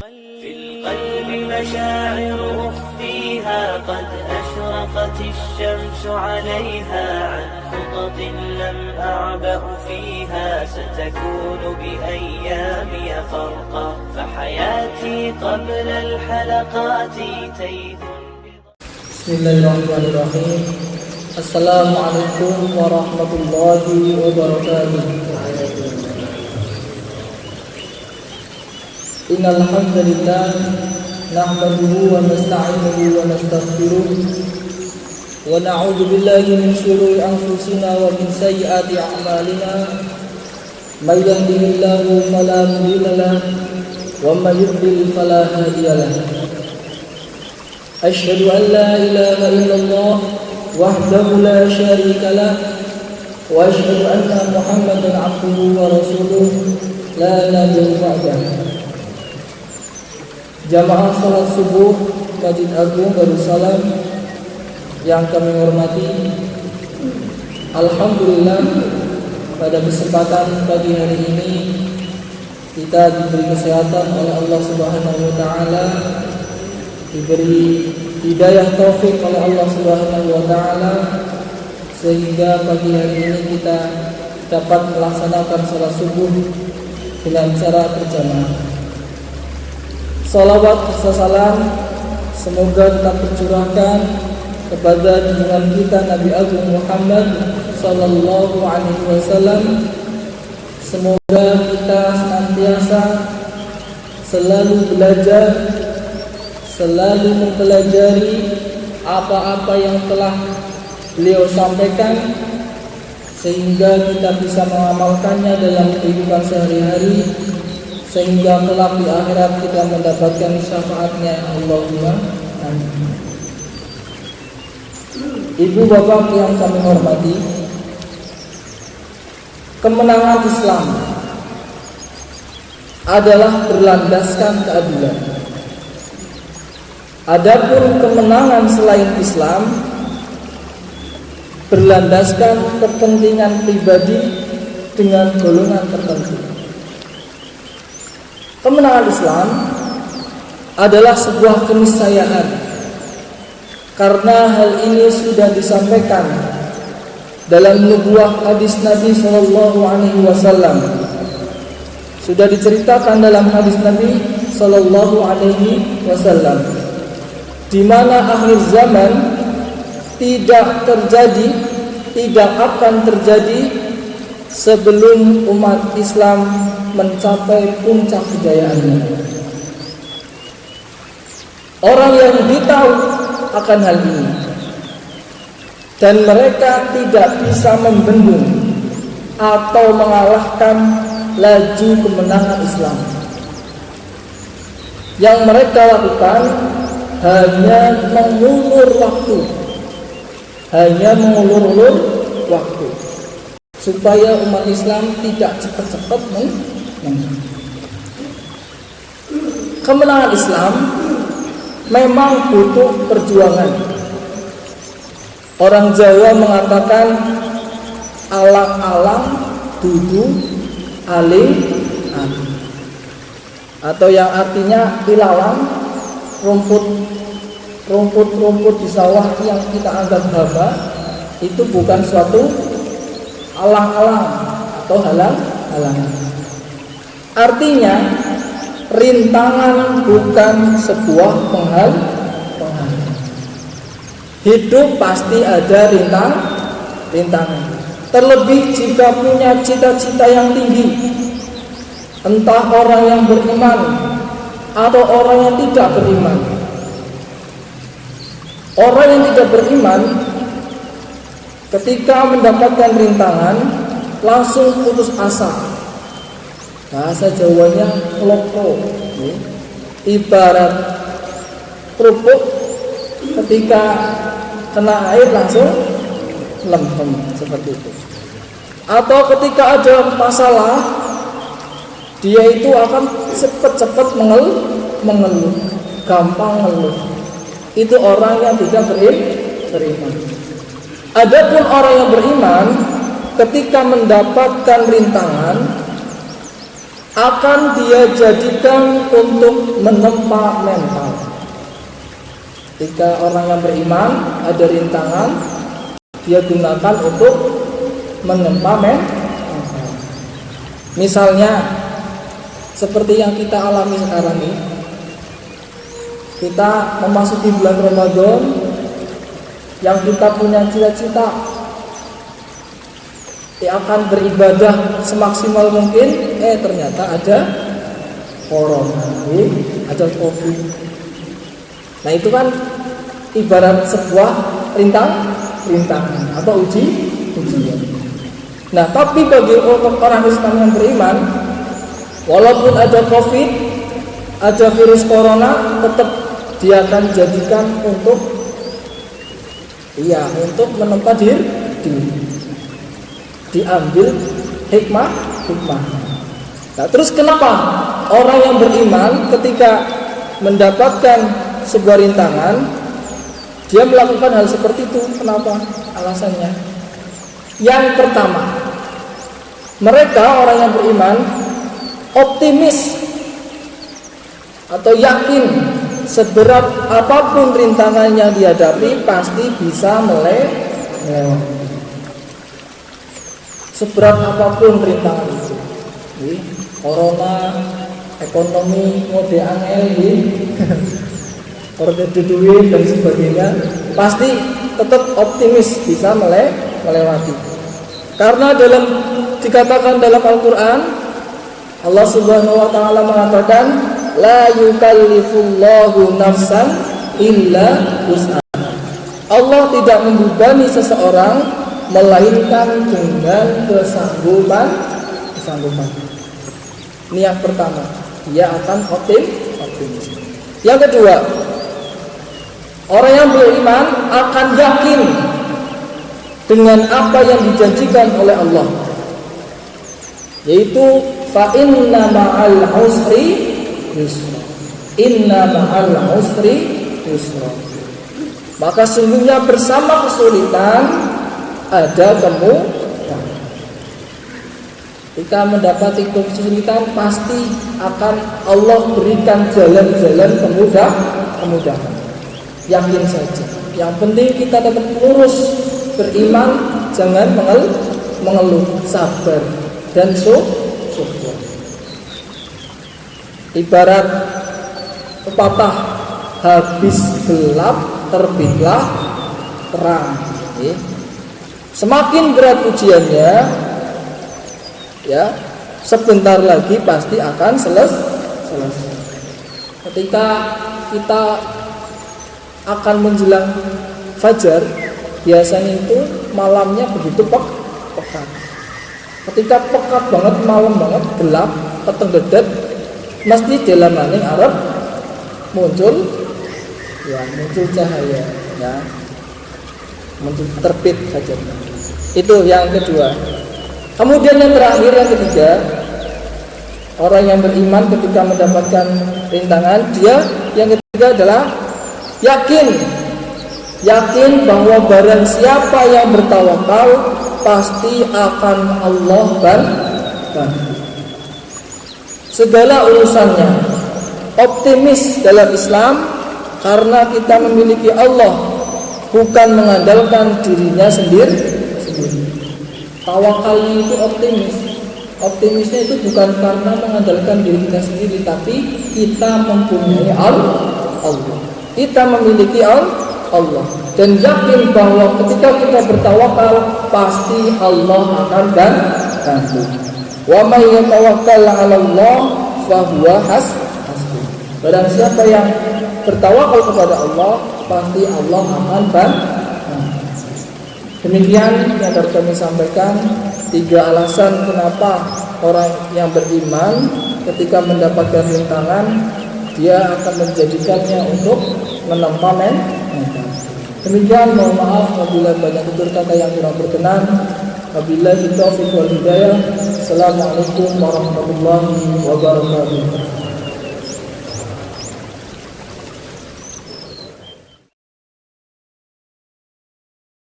في القلب مشاعر أخفيها قد أشرقت الشمس عليها عن خطط لم أعبأ فيها ستكون بأيامي فرقا فحياتي قبل الحلقات تيه. Bismillahirrahmanirrahim. Assalamualaikum warahmatullahi wabarakatuh. Innal hamdalillah nahmaduhu wa nasta'inuhu wa nastaghfiruh wa na'udzu billahi min shururi anfusina wa min sayyiati a'malina. May yahdihillahu fala mudilla lahu wa may yudlil fala hadiya lahu. Asyhadu an la ilaha illallah wahdahu la syarika lah wa asyhadu anna Muhammadan abduhu wa rasuluh la nabiyya ba'dahu. Jamaah salat subuh Masjid Agung Darussalam yang kami hormati, alhamdulillah pada kesempatan pagi hari ini kita diberi kesehatan oleh Allah Subhanahu wa taala, diberi hidayah taufik oleh Allah Subhanahu wa taala sehingga pagi hari ini kita dapat melaksanakan salat subuh dengan cara berjamaah. Salawat serta salam semoga tetap tercurahkan kepada junjungan kita Nabi Agung Muhammad sallallahu alaihi wasallam. Semoga kita senantiasa selalu belajar, selalu mempelajari apa-apa yang telah beliau sampaikan sehingga kita bisa mengamalkannya dalam kehidupan sehari-hari, sehingga kelak di akhirat kita mendapatkan syafaatnya. Allahumma amin. Ibu bapak yang kami hormati, kemenangan Islam adalah berlandaskan keadilan. Adapun kemenangan selain Islam berlandaskan kepentingan pribadi dengan golongan tertentu. Kemenangan Islam adalah sebuah keniscayaan karena hal ini sudah disampaikan dalam nubuah hadis Nabi sallallahu alaihi wasallam. Sudah diceritakan dalam hadis Nabi sallallahu alaihi wasallam di mana akhir zaman tidak akan terjadi sebelum umat Islam mencapai puncak kejayaannya. Orang Yahudi tahu akan hal ini dan mereka tidak bisa membendung atau mengalahkan laju kemenangan Islam. Yang mereka lakukan hanya mengulur waktu supaya umat Islam tidak cepat-cepat menang. Kemenangan Islam memang butuh perjuangan. Orang Jawa mengatakan alang-alang dudu aling, atau yang artinya ilalang rumput di sawah yang kita anggap haba itu bukan suatu alang-alang atau halangan. Artinya rintangan bukan sebuah penghalang. Hidup pasti ada rintangan. Terlebih jika punya cita-cita yang tinggi, entah orang yang beriman atau orang yang tidak beriman. Orang yang tidak beriman ketika mendapatkan rintangan langsung putus asa. Bahasa Jawanya kloko, ibarat kerupuk ketika kena air langsung lempem, seperti itu. Atau ketika ada masalah, dia itu akan cepat-cepat mengeluh, gampang mengeluh. Itu orang yang tidak beriman. Adapun orang yang beriman ketika mendapatkan rintangan, akan dia jadikan untuk menempa mental. Ketika orang yang beriman ada rintangan, dia gunakan untuk menempa mental. Misalnya seperti yang kita alami sekarang ini, kita memasuki bulan Ramadan, yang kita punya cita-cita akan beribadah semaksimal mungkin, ternyata ada corona, ada COVID. Nah itu kan ibarat sebuah rintangan atau ujian. Nah tapi bagi orang Islam yang beriman, walaupun ada COVID, ada virus corona, tetap dia akan jadikan untuk menempa diri, diambil hikmah. Nah, terus kenapa orang yang beriman ketika mendapatkan sebuah rintangan dia melakukan hal seperti itu? Kenapa? Alasannya yang pertama, mereka orang yang beriman optimis atau yakin seberat apapun rintangan yang dihadapi pasti bisa melewati. Seberat apapun rintangan itu, corona, ekonomi, mode angel, kode duit dan sebagainya, pasti tetap optimis bisa melewati. Karena dikatakan dalam Al-Quran, Allah Subhanahu Wa Taala mengatakan, la yukallifullahu nafsan illa wus'aha. Allah tidak membebani seseorang melainkan dengan kesanggupan. Ini yang pertama, dia akan optimis. Yang kedua, orang yang beriman akan yakin dengan apa yang dijanjikan oleh Allah, yaitu fa inna ma'al usri yusra. Inna ma'al usri yusra. Maka sungguhnya bersama kesulitan ada kemudahan. Jika mendapati kesulitan, pasti akan Allah berikan jalan-jalan kemudahan. Yakin saja. Yang penting kita tetap lurus, beriman, jangan mengeluh, sabar dan syukur. Ibarat pepatah, habis gelap terbitlah terang. Semakin berat ujiannya, sebentar lagi pasti akan selesai. Ketika kita akan menjelang fajar, biasanya itu malamnya begitu pekat. Ketika pekat banget, malam banget, gelap, peteng dedet, mesti dalam maning Arab muncul cahaya, muncul terbit saja. Itu yang kedua. Kemudian yang terakhir, yang ketiga, orang yang beriman ketika mendapatkan rintangan, dia yang ketiga adalah yakin bahwa barang siapa yang bertawakal pasti akan Allah bantu segala urusannya. Optimis dalam Islam karena kita memiliki Allah, bukan mengandalkan dirinya sendiri. Tawakalnya itu optimis. Optimisnya itu bukan karena mengandalkan diri kita sendiri, tapi kita mempunyai Allah. Kita memiliki Allah dan yakin bahwa ketika kita bertawakal pasti Allah akan bantu. Wa may yatawakkal 'ala Allah fa huwa hasbuh. Barang siapa yang bertawakal kepada Allah, pasti Allah akan bantu. Demikian yang dapat kami sampaikan, 3 alasan kenapa orang yang beriman ketika mendapatkan rintangan dia akan menjadikannya untuk menempa mental. Demikian, mohon maaf apabila banyak tutur kata yang kurang berkenan. Wabillahi taufiq wal hidayah. Assalamualaikum warahmatullahi wabarakatuh.